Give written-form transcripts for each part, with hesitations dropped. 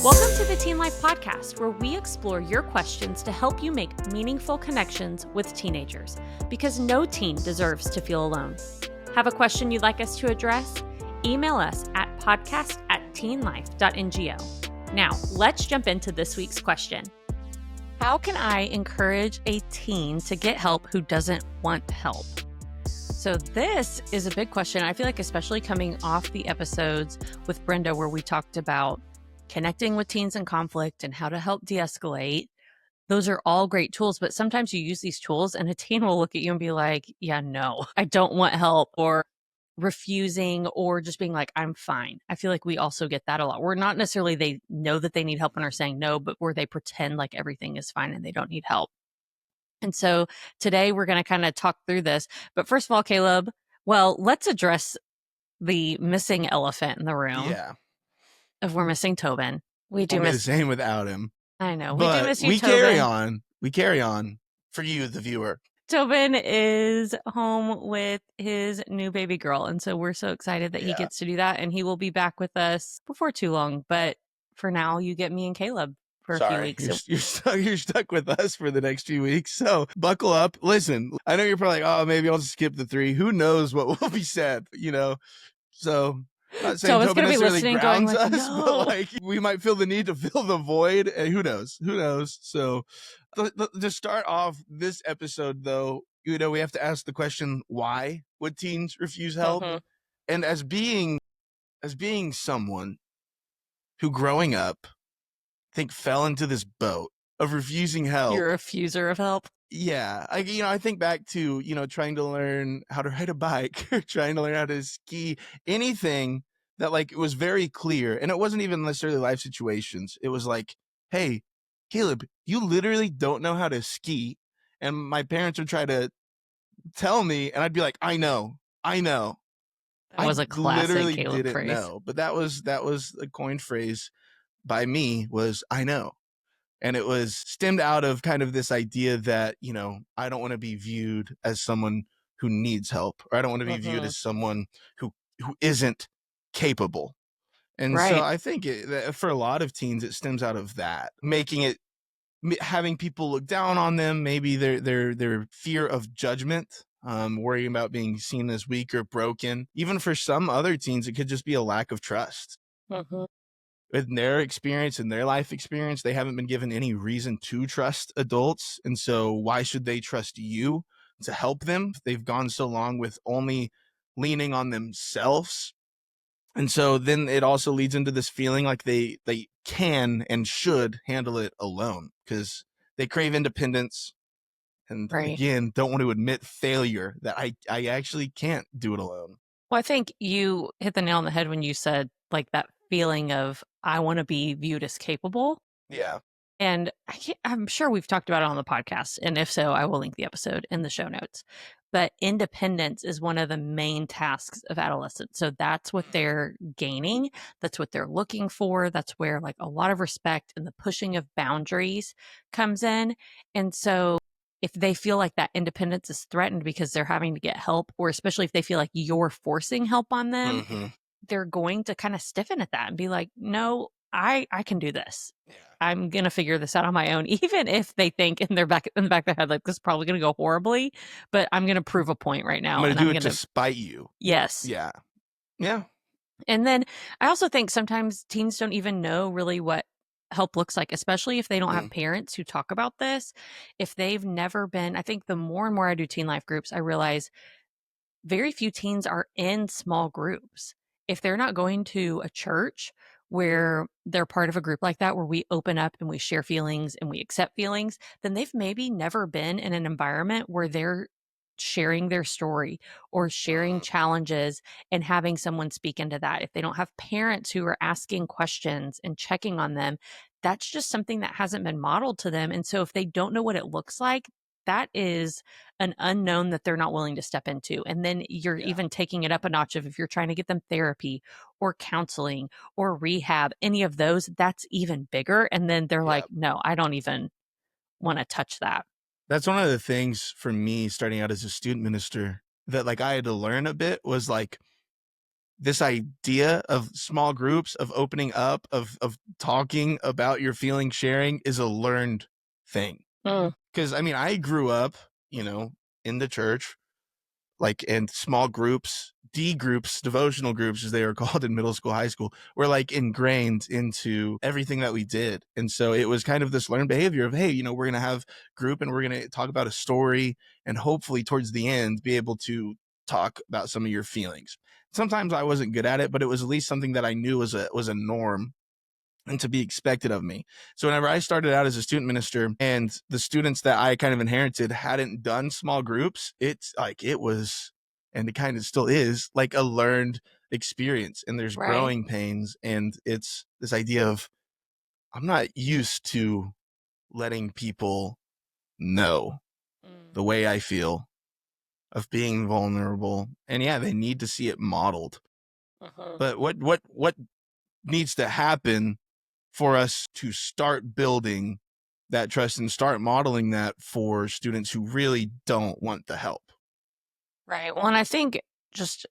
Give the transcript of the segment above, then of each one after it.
Welcome to the Teen Life Podcast, where we explore your questions to help you make meaningful connections with teenagers, because no teen deserves to feel alone. Have a question you'd like us to address? Email us at podcast@teenlife.ngo. Now, let's jump into this week's question. How can I encourage a teen to get help who doesn't want help? So this is a big question. I feel like especially coming off the episodes with Brenda where we talked about connecting with teens in conflict and how to help de-escalate. Those are all great tools, but sometimes you use these tools and a teen will look at you and be like, yeah, no, I don't want help, or refusing, or just being like, I'm fine. I feel like we also get that a lot. We're not necessarily they know that they need help and are saying no, but where they pretend like everything is fine and they don't need help. And so today we're going to kind of talk through this. But first of all, Caleb, well, let's address the missing elephant in the room. Yeah. If we're missing Tobin. We do miss miss the same without him. I know. But we do miss you, we Tobin. carry on for you, the viewer. Tobin is home with his new baby girl. And so we're so excited that he gets to do that. And he will be back with us before too long. But for now, you get me and Caleb for a few weeks. You're stuck with us for the next few weeks. So buckle up. Listen, I know you're probably like, oh, maybe I'll just skip the 3. Who knows what will be said, So I'm not saying Tobin necessarily grounds us, no. but like we might feel the need to fill the void, and who knows? So to start off this episode, though, we have to ask the question: why would teens refuse help? Mm-hmm. And as being someone who, growing up, I think fell into this boat of refusing help. You're a refuser of help. Yeah, I think back to, trying to learn how to ride a bike, or trying to learn how to ski, anything that it was very clear. And it wasn't even necessarily life situations. It was like, hey, Caleb, you literally don't know how to ski. And my parents would try to tell me, and I'd be like, I know. That was a classic literally Caleb didn't phrase. know. But that was a coined phrase by me, was I know. And it was stemmed out of kind of this idea that, I don't want to be viewed as someone who needs help, or I don't want to be viewed as someone who isn't capable. And so I think for a lot of teens, it stems out of that, having people look down on them, maybe their fear of judgment, worrying about being seen as weak or broken. Even for some other teens, it could just be a lack of trust. In their experience, in their life experience, they haven't been given any reason to trust adults. And so why should they trust you to help them? They've gone so long with only leaning on themselves. And so then it also leads into this feeling like they can and should handle it alone, because they crave independence. And again, don't want to admit failure, that I actually can't do it alone. Well, I think you hit the nail on the head when you said that feeling of, I want to be viewed as capable. Yeah. And I'm sure we've talked about it on the podcast. And if so, I will link the episode in the show notes. But independence is one of the main tasks of adolescents. So that's what they're gaining. That's what they're looking for. That's where a lot of respect and the pushing of boundaries comes in. And so if they feel like that independence is threatened because they're having to get help, or especially if they feel like you're forcing help on them, they're going to kind of stiffen at that and be like, no, I can do this. Yeah. I'm going to figure this out on my own, even if they think in the back of their head, this is probably going to go horribly, but I'm going to prove a point right now. I'm going to do it to spite you. Yes. Yeah. Yeah. And then I also think sometimes teens don't even know really what help looks like, especially if they don't have parents who talk about this. If they've never been, I think the more and more I do teen life groups, I realize very few teens are in small groups. If they're not going to a church where they're part of a group like that, where we open up and we share feelings and we accept feelings, then they've maybe never been in an environment where they're sharing their story or sharing challenges and having someone speak into that. If they don't have parents who are asking questions and checking on them, that's just something that hasn't been modeled to them. And so if they don't know what it looks like, that is an unknown that they're not willing to step into. And then you're even taking it up a notch of if you're trying to get them therapy or counseling or rehab, any of those, that's even bigger. And then they're like, no, I don't even want to touch that. That's one of the things for me starting out as a student minister that I had to learn a bit was this idea of small groups, of opening up, of talking about your feelings, sharing is a learned thing. Mm. Because I mean, I grew up, you know, in the church, like in small groups, D groups, devotional groups, as they were called in middle school, high school, were like ingrained into everything that we did. And so it was kind of this learned behavior of, hey, you know, we're going to have group and we're going to talk about a story and hopefully towards the end be able to talk about some of your feelings. Sometimes I wasn't good at it, but it was at least something that I knew was a norm and to be expected of me. So whenever I started out as a student minister and the students that I kind of inherited hadn't done small groups, it's like it was, and it kind of still is, like a learned experience. And there's Right. growing pains. And it's this idea of I'm not used to letting people know Mm. the way I feel, of being vulnerable. And yeah, they need to see it modeled. Mhm. But what needs to happen for us to start building that trust and start modeling that for students who really don't want the help? Right. Well, and I think just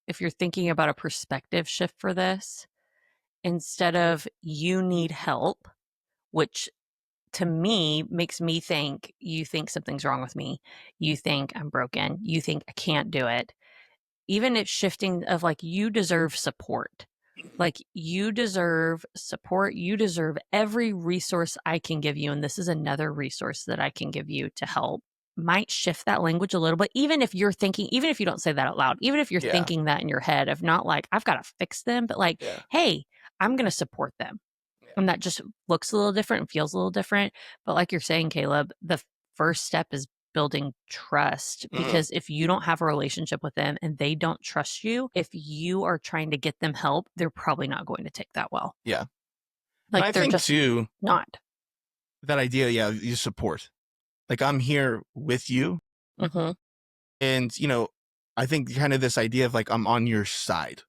if you're thinking about a perspective shift for this, instead of you need help, which to me makes me think you think something's wrong with me, you think I'm broken, you think I can't do it. Even it's shifting of like you deserve support. Like you deserve support, you deserve every resource I can give you, and this is another resource that I can give you to help. Might shift that language a little bit, even if you're thinking, even if you don't say that out loud, even if you're Yeah. thinking that in your head of not like I've got to fix them, but like, Yeah. hey, I'm going to support them. Yeah. And that just looks a little different and feels a little different. But like you're saying, Caleb, the first step is building trust, Mhm. because if you don't have a relationship with them and they don't trust you, if you are trying to get them help, they're probably not going to take that well. Yeah. And Like I they're think just too, not. that idea, yeah, you support. Like I'm here with you. Mm-hmm. And, you know, I think kind of this idea of like I'm on your side.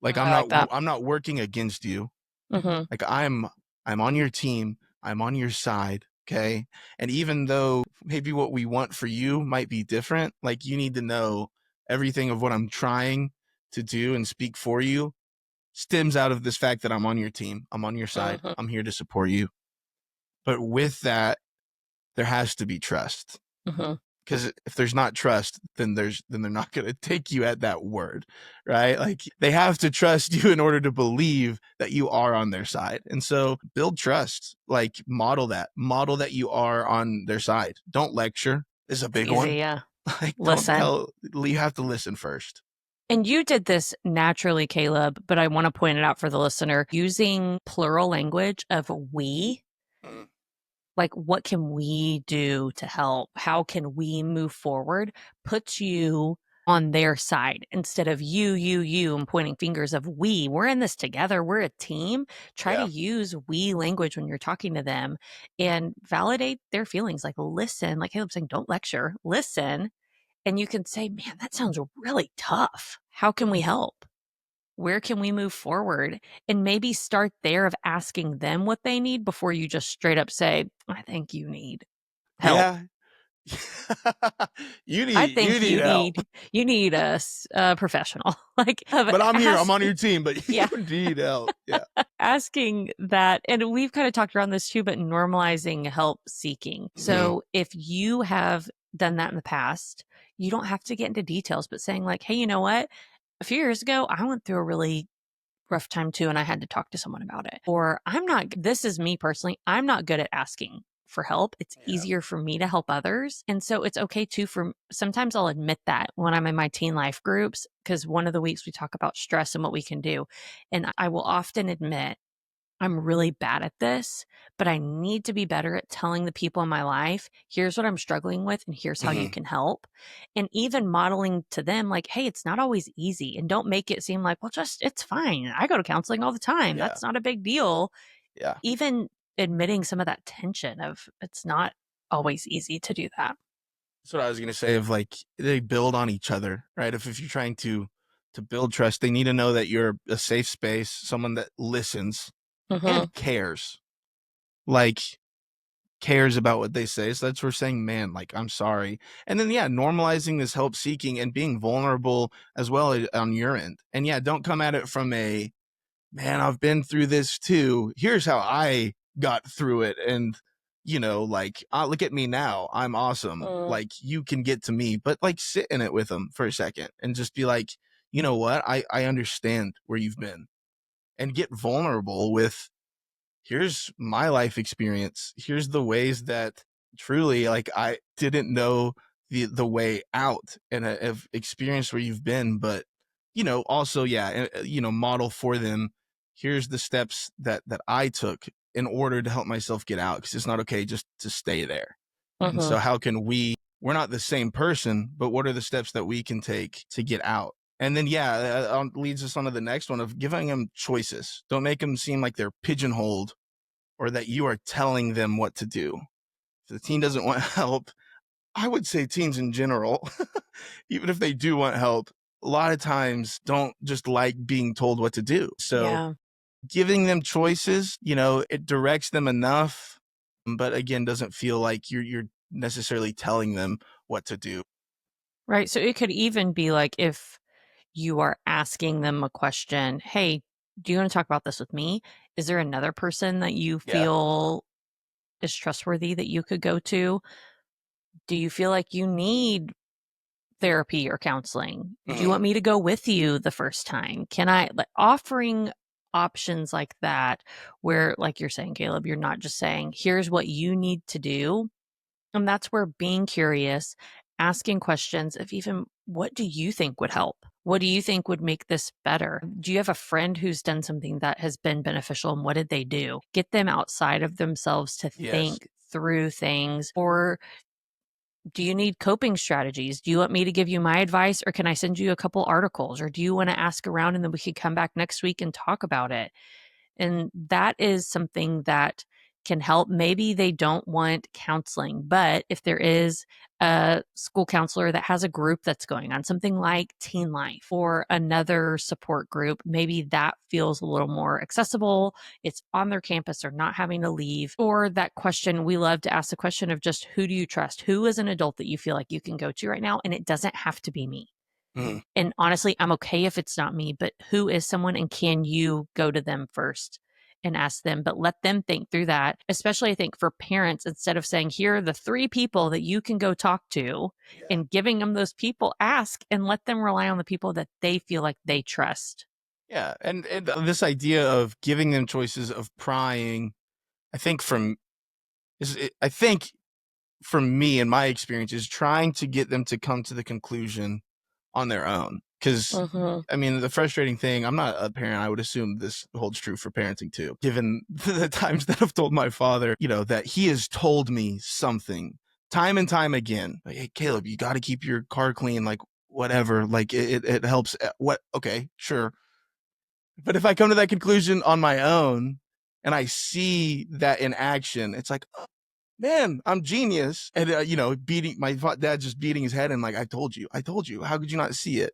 Like I like that. I'm not working against you. Mm-hmm. Like I'm on your team. I'm on your side. Okay. And even though maybe what we want for you might be different, like you need to know everything of what I'm trying to do and speak for you stems out of this fact that I'm on your team. I'm on your side. Mm-hmm. I'm here to support you. But with that, there has to be trust. Mm-hmm. Because if there's not trust, then they're not going to take you at that word, right? Like they have to trust you in order to believe that you are on their side. And so build trust, like model that you are on their side. Don't lecture is a It's big easy. one. Yeah. Like don't Listen. tell, you have to listen first. And you did this naturally, Caleb, but I want to point it out for the listener using plural language of we. Mm. Like, what can we do to help? How can we move forward? Puts you on their side instead of you, and pointing fingers of we. We're in this together. We're a team. Try to Yeah. use we language when you're talking to them and validate their feelings. Like, listen, like Caleb saying, don't lecture, listen. And you can say, man, that sounds really tough. How can we help? Where can we move forward? And maybe start there of asking them what they need before you just straight up say, I think you need help. Yeah. you I need think help. you need a professional. Like of But I'm here. I'm on asking, your team, but you yeah, need help. Yeah. asking that. And we've kind of talked around this too, but normalizing help seeking. Mhm. So if you have done that in the past, you don't have to get into details, but saying like, hey, you know what? A few years ago, I went through a really rough time too, and I had to talk to someone about it. Or this is me personally, I'm not good at asking for help. It's Yeah. easier for me to help others. And so it's okay too for sometimes I'll admit that when I'm in my teen life groups, because one of the weeks we talk about stress and what we can do. And I will often admit I'm really bad at this, but I need to be better at telling the people in my life, here's what I'm struggling with, and here's how you Mhm. can help. And even modeling to them, like, hey, it's not always easy. And don't make it seem like, well, just it's fine. I go to counseling all the time. Yeah. That's not a big deal. Yeah. Even admitting some of that tension of it's not always easy to do that. That's what I was gonna say. Of like they build on each other, right? If you're trying to build trust, they need to know that you're a safe space, someone that listens Mm-hmm. and cares. Like cares about what they say. So that's where we're saying, man, like, I'm sorry. And then, yeah, normalizing this help seeking and being vulnerable as well on your end. And yeah, don't come at it from a, man, I've been through this too. Here's how I got through it. And, like, look at me now. I'm awesome. Mm. Like, you can get to me, but like sit in it with them for a second and just be like, you know what? I understand where you've been, and get vulnerable with, here's my life experience. Here's the ways that truly, like, I didn't know the way out, and have experienced where you've been, but also, yeah, model for them. Here's the steps that I took in order to help myself get out, because it's not okay just to stay there. And so Mhm. how can we're not the same person, but what are the steps that we can take to get out? And then, yeah, leads us on to the next one of giving them choices. Don't make them seem like they're pigeonholed, or that you are telling them what to do. If the teen doesn't want help, I would say teens in general, even if they do want help, a lot of times don't just like being told what to do. So Yeah. giving them choices, it directs them enough, but again, doesn't feel like you're necessarily telling them what to do. Right. So it could even be like if you are asking them a question, "Hey, do you want to talk about this with me? Is there another person that you Yeah. feel is trustworthy that you could go to? Do you feel like you need therapy or counseling? Do you Mhm. want me to go with you the first time? Can I like offering options like that where like you're saying, Caleb, you're not just saying, here's what you need to do. And that's where being curious, asking questions of even what do you think would help? What do you think would make this better? Do you have a friend who's done something that has been beneficial and what did they do? Get them outside of themselves to Yes. think through things. Or do you need coping strategies? Do you want me to give you my advice or can I send you a couple articles? Or do you want to ask around and then we could come back next week and talk about it? And that is something that can help. Maybe they don't want counseling, but if there is a school counselor that has a group that's going on, something like Teen Life or another support group, maybe that feels a little more accessible. It's on their campus, they're not having to leave. Or that question, we love to ask the question of just who do you trust? Who is an adult that you feel like you can go to right now? And it doesn't have to be me. Mhm. And honestly, I'm okay if it's not me, but who is someone and can you go to them first and ask them, but let them think through that. Especially I think for parents, instead of saying, here are the 3 people that you can go talk to Yeah. and giving them those people, ask and let them rely on the people that they feel like they trust. Yeah. And this idea of giving them choices, of prying, I think I think from me and my experience, is trying to get them to come to the conclusion on their own. Because, Mhm. I mean, the frustrating thing, I'm not a parent. I would assume this holds true for parenting too, given the times that I've told my father, that he has told me something time and time again. Like, hey, Caleb, you got to keep your car clean, like, whatever. Like, it helps. What? Okay, sure. But if I come to that conclusion on my own and I see that in action, it's like, man, I'm genius. And, beating dad, just beating his head and like, I told you, how could you not see it?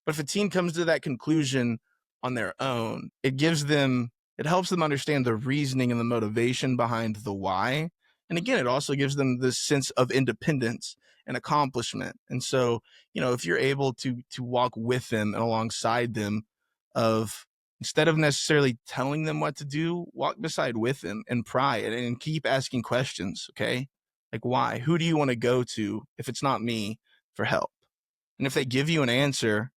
But if a teen comes to that conclusion on their own, it helps them understand the reasoning and the motivation behind the why. And again, it also gives them this sense of independence and accomplishment. And so, if you're able to walk with them and alongside them, of instead of necessarily telling them what to do, walk beside with them and pry and keep asking questions. Okay. Like, why? Who do you want to go to if it's not me for help? And if they give you an answer,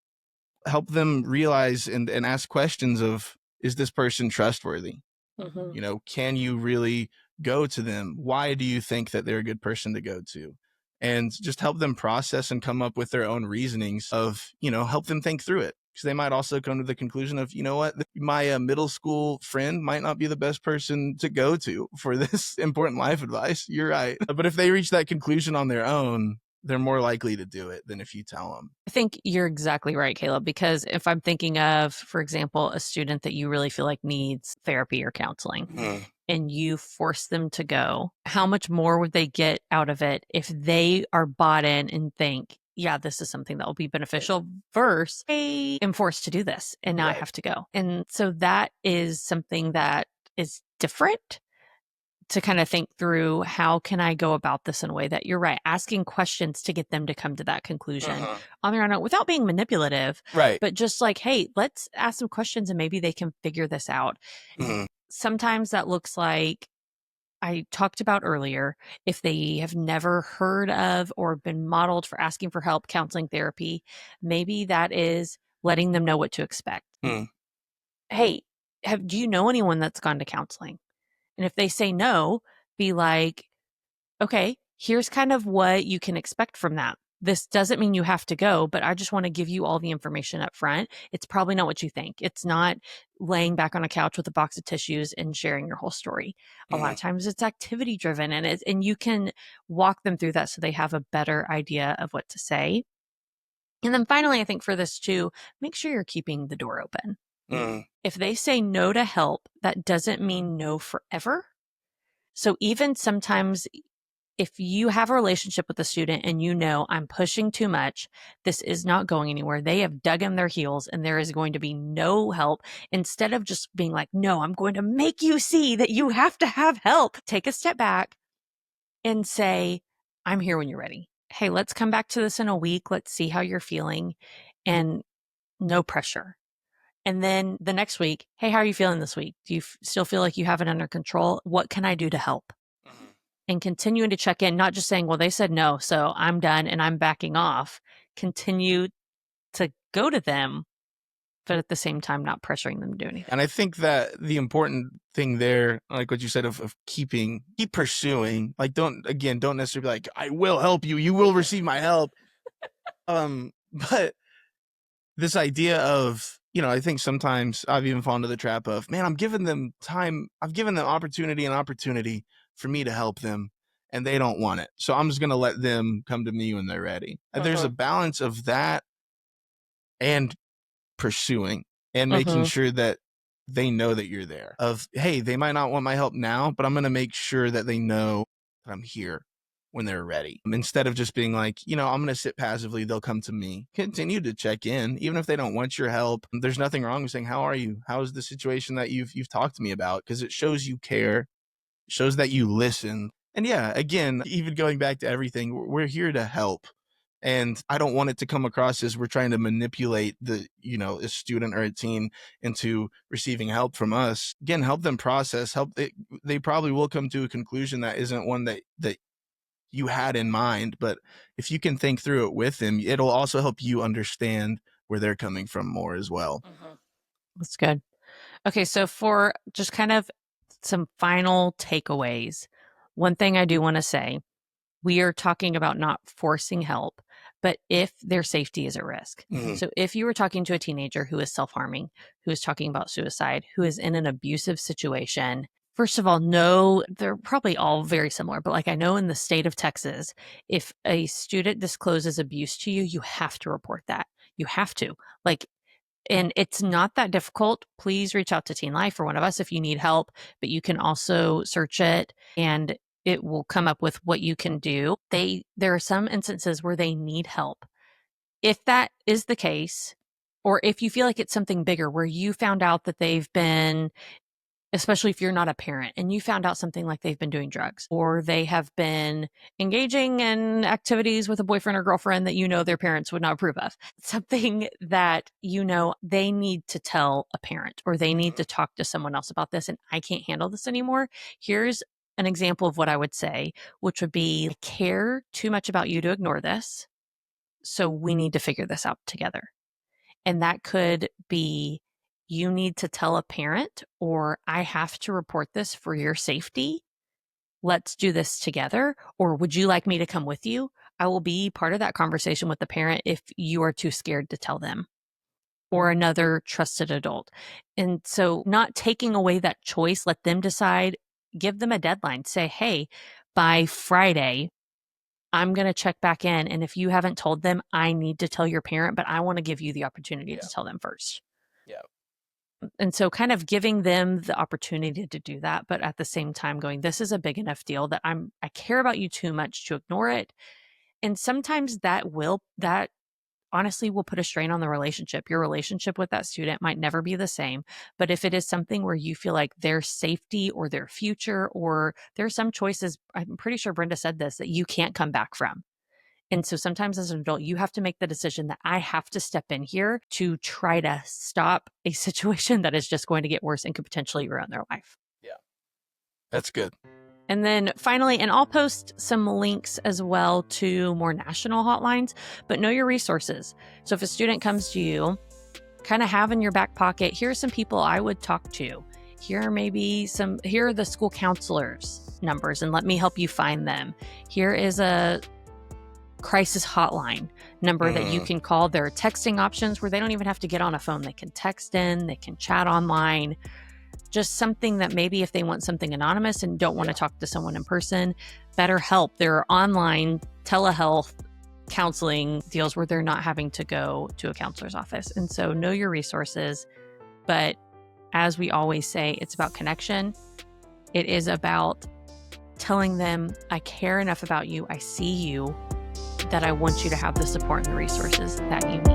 help them realize and ask questions of, is this person trustworthy? Mhm. Can you really go to them? Why do you think that they're a good person to go to? And just help them process and come up with their own reasonings of, help them think through it. Because they might also come to the conclusion of, you know what, my middle school friend might not be the best person to go to for this important life advice. You're right. But if they reach that conclusion on their own, they're more likely to do it than if you tell them. I think you're exactly right, Caleb, because if I'm thinking of, for example, a student that you really feel like needs therapy or counseling Mm. and you force them to go, how much more would they get out of it if they are bought in and think, yeah, this is something that will be beneficial versus I am forced to do this and now I Right. have to go. And so that is something that is different to kind of think through, how can I go about this in a way that, you're right, asking questions to get them to come to that conclusion on their own without being manipulative, Right. but just like, hey, let's ask some questions and maybe they can figure this out. Sometimes that looks like, I talked about earlier, if they have never heard of or been modeled for asking for help, counseling, therapy, maybe that is letting them know what to expect. Hey, do you know anyone that's gone to counseling? And if they say no, be like, okay, here's kind of what you can expect from that. This doesn't mean you have to go, but I just want to give you all the information up front. It's probably not what you think. It's not laying back on a couch with a box of tissues and sharing your whole story. A lot of times it's activity driven, and you can walk them through that so they have a better idea of what to say. And then finally, I think for this too, make sure you're keeping the door open. If they say no to help, that doesn't mean no forever. So even sometimes, if you have a relationship with a student and you know, I'm pushing too much, this is not going anywhere, they have dug in their heels and there is going to be no help, instead of just being like, no, I'm going to make you see that you have to have help, take a step back and say, I'm here when you're ready. Hey, let's come back to this in a week. Let's see how you're feeling, and no pressure. And then the next week, hey, how are you feeling this week? Do you still feel like you have it under control? What can I do to help? And continuing to check in, not just saying, well, they said no, so I'm done and I'm backing off. Continue to go to them, but at the same time, not pressuring them to do anything. And I think that the important thing there, like what you said, of keep pursuing, like, don't necessarily be like, I will help you, you will receive my help. But this idea of, I think sometimes I've even fallen into the trap of, man, I'm giving them time, I've given them opportunity for me to help them, and they don't want it. So I'm just going to let them come to me when they're ready. And there's a balance of that and pursuing and making sure that they know that you're there. Of, hey, they might not want my help now, but I'm going to make sure that they know that I'm here when they're ready. Instead of just being like, I'm going to sit passively, they'll come to me. Continue to check in, even if they don't want your help. There's nothing wrong with saying, how are you? How's the situation that you've talked to me about? Because it shows you care, it shows that you listen. And yeah, again, even going back to everything, we're here to help. And I don't want it to come across as we're trying to manipulate a student or a teen into receiving help from us. Again, help them process, they probably will come to a conclusion that isn't one that you had in mind. But if you can think through it with them, it'll also help you understand where they're coming from more as well. That's good. Okay, so for just kind of some final takeaways, one thing I do want to say, we are talking about not forcing help, but if their safety is at risk. So if you were talking to a teenager who is self-harming, who is talking about suicide, who is in an abusive situation, first of all, no, they're probably all very similar, but like, I know in the state of Texas, if a student discloses abuse to you, you have to report that. You have to. Like, and it's not that difficult. Please reach out to Teen Life or one of us if you need help, but you can also search it and it will come up with what you can do. There are some instances where they need help. If that is the case, or if you feel like it's something bigger where you found out that they've been, especially if you're not a parent and you found out something like they've been doing drugs or they have been engaging in activities with a boyfriend or girlfriend that their parents would not approve of, something that they need to tell a parent or they need to talk to someone else about this, and I can't handle this anymore. Here's an example of what I would say, which would be, I care too much about you to ignore this, so we need to figure this out together. And that could be, you need to tell a parent, or I have to report this for your safety. Let's do this together. Or would you like me to come with you? I will be part of that conversation with the parent if you are too scared to tell them, or another trusted adult. And so not taking away that choice, let them decide, give them a deadline. Say, hey, by Friday, I'm going to check back in. And if you haven't told them, I need to tell your parent, but I want to give you the opportunity to tell them first. Yeah. And so kind of giving them the opportunity to do that, but at the same time going, this is a big enough deal that I care about you too much to ignore it. And sometimes that honestly will put a strain on the relationship. Your relationship with that student might never be the same. But if it is something where you feel like their safety or their future, or there's some choices, I'm pretty sure Brenda said this, that you can't come back from. And so sometimes as an adult, you have to make the decision that I have to step in here to try to stop a situation that is just going to get worse and could potentially ruin their life. Yeah. That's good. And then finally, and I'll post some links as well to more national hotlines, but know your resources. So if a student comes to you, kind of have in your back pocket, here are some people I would talk to. Here are the school counselors' numbers, and let me help you find them. Here is a crisis hotline number that you can call. There are texting options where they don't even have to get on a phone. They can text in, they can chat online. Just something that maybe if they want something anonymous and don't want to talk to someone in person, BetterHelp. There are online telehealth counseling deals where they're not having to go to a counselor's office. And so know your resources. But as we always say, it's about connection. It is about telling them, I care enough about you, I see you, that I want you to have the support and the resources that you need.